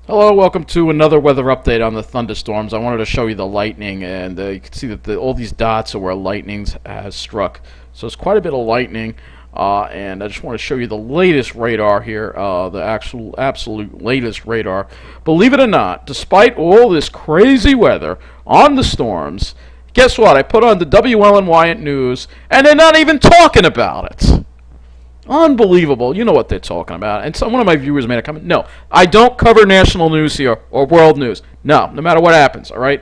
Hello, welcome to another weather update on the thunderstorms. I wanted to show you the lightning, and you can see that all these dots are where lightning has struck. So it's quite a bit of lightning, and I just want to show you the latest radar here, the absolute latest radar. Believe it or not, despite all this crazy weather on the storms, guess what? I put on the WLNY News, and they're not even talking about it. Unbelievable. You know what they're talking about. And one of my viewers made a comment. No, I don't cover national news here or world news. No matter what happens, all right?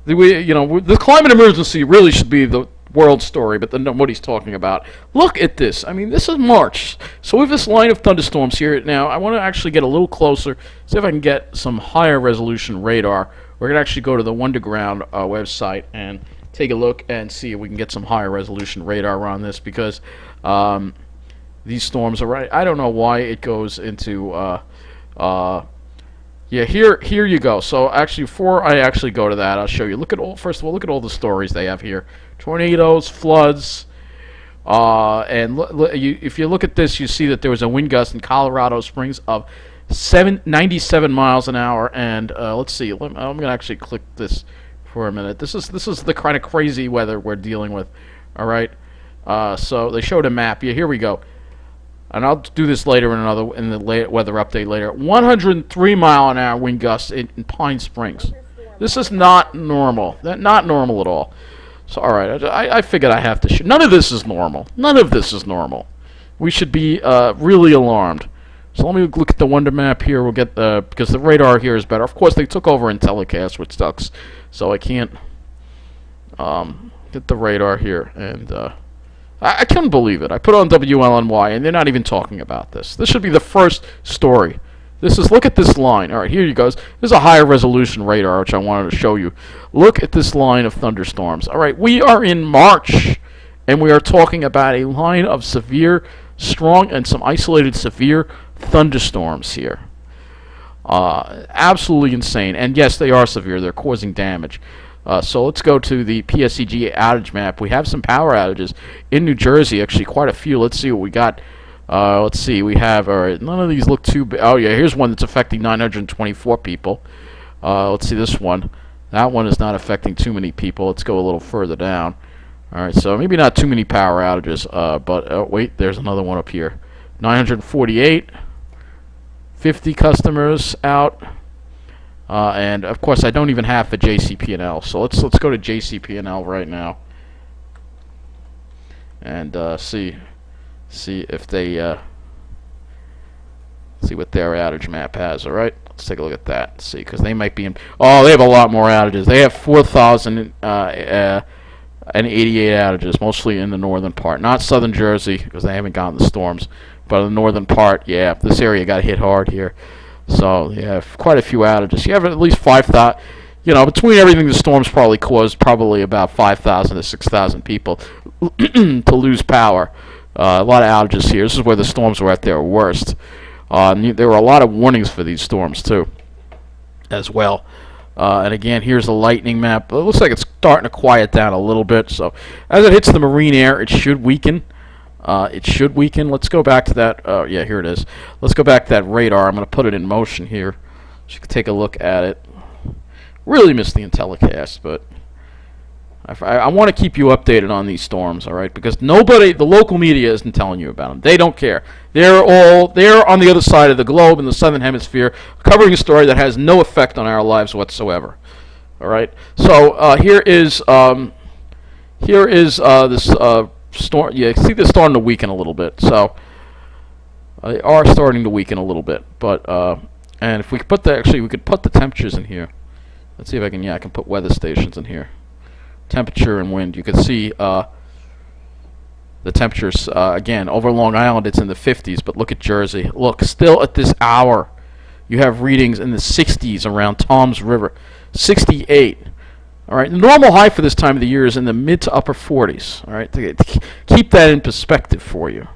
The climate emergency really should be the world story, but nobody's talking about. Look at this. I mean, this is March. So with this line of thunderstorms here now, I want to actually get a little closer, see if I can get some higher resolution radar. We're going to actually go to the Wonderground website and take a look and see if we can get some higher resolution radar on this, because these storms are right. I don't know why it goes into yeah, here you go. So actually, before I actually go to that, I'll show you. First of all, look at all the stories they have here: tornadoes, floods, and if you look at this, you see that there was a wind gust in Colorado Springs of 97 miles an hour. And let's see. I'm gonna actually click this for a minute. This is the kind of crazy weather we're dealing with. All right. So they showed a map. Yeah, here we go. And I'll do this later in the weather update later. 103 mile an hour wind gusts in Pine Springs. This is not normal. Not normal at all. So all right, I figured I have to show. None of this is normal. None of this is normal. We should be really alarmed. So let me look at the Wonder Map here. We'll get because the radar here is better. Of course, they took over IntelliCast, which sucks. So I can't get the radar here, and I couldn't believe it. I put on WLNY, and they're not even talking about this. This should be the first story. Look at this line. All right, here you go. This is a higher resolution radar, which I wanted to show you. Look at this line of thunderstorms. All right, we are in March, and we are talking about a line of severe, strong, and some isolated severe thunderstorms here. Absolutely insane. And yes, they are severe. They're causing damage. So let's go to the PSEG outage map. We have some power outages in New Jersey, actually quite a few. Let's see what we got. Let's see. We have, all right, none of these look too bad. Oh, yeah, here's one that's affecting 924 people. Let's see this one. That one is not affecting too many people. Let's go a little further down. All right, so maybe not too many power outages, but wait, there's another one up here. 948, 50 customers out. And of course, I don't even have the JCP&L. So let's go to JCP&L right now, and see if they see what their outage map has. All right, let's take a look at that. See, because they might be in. Oh, they have a lot more outages. They have 4,088 outages, mostly in the northern part, not southern Jersey, because they haven't gotten the storms. But in the northern part, yeah, this area got hit hard here. So you have quite a few outages. You have at least 5,000. You know, between everything, the storms probably caused about 5,000 to 6,000 people to lose power. A lot of outages here. This is where the storms were at their worst. There were a lot of warnings for these storms too, as well. And again, here's the lightning map. It looks like it's starting to quiet down a little bit. So as it hits the marine air, it should weaken. Let's go back to that. Yeah, here it is. Let's go back to that radar. I'm going to put it in motion here, so you can take a look at it. Really miss the IntelliCast, but I want to keep you updated on these storms, all right? Because the local media isn't telling you about them. They don't care. They're on the other side of the globe in the southern hemisphere, covering a story that has no effect on our lives whatsoever. All right. So here is this. Storm, yeah, see they're starting to weaken a little bit. So they are starting to weaken a little bit. But and if we could put we could put the temperatures in here. Let's see if I can. Yeah, I can put weather stations in here. Temperature and wind. You can see the temperatures again over Long Island. It's in the 50s, but look at Jersey. Look, still at this hour, you have readings in the 60s around Toms River, 68. All right, the normal high for this time of the year is in the mid to upper 40s. All right, to keep that in perspective for you.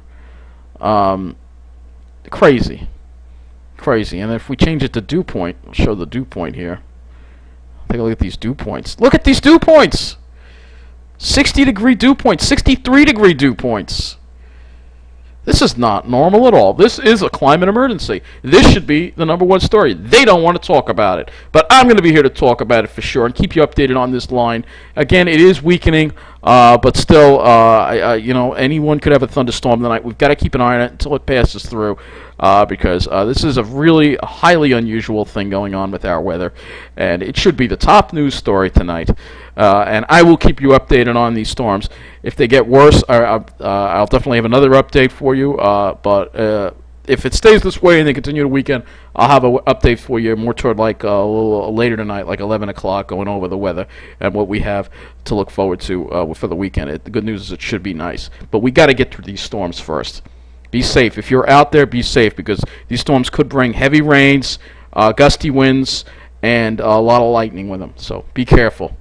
Crazy. And if we change it to dew point, I'll show the dew point here. Take a look at these dew points. Look at these dew points. 60-degree dew points, 63-degree dew points. This is not normal at all. This is a climate emergency. This should be the #1 story. They don't want to talk about it. But I'm going to be here to talk about it for sure and keep you updated on this line. Again, it is weakening, but still, anyone could have a thunderstorm tonight. We've got to keep an eye on it until it passes through because this is a really highly unusual thing going on with our weather. And it should be the top news story tonight. And I will keep you updated on these storms. If they get worse, I'll definitely have another update for you. But if it stays this way and they continue to weaken, I'll have an update for you more toward like a little later tonight, like 11 o'clock, going over the weather and what we have to look forward to for the weekend. The good news is it should be nice. But we got to get through these storms first. Be safe. If you're out there, be safe because these storms could bring heavy rains, gusty winds, and a lot of lightning with them. So be careful.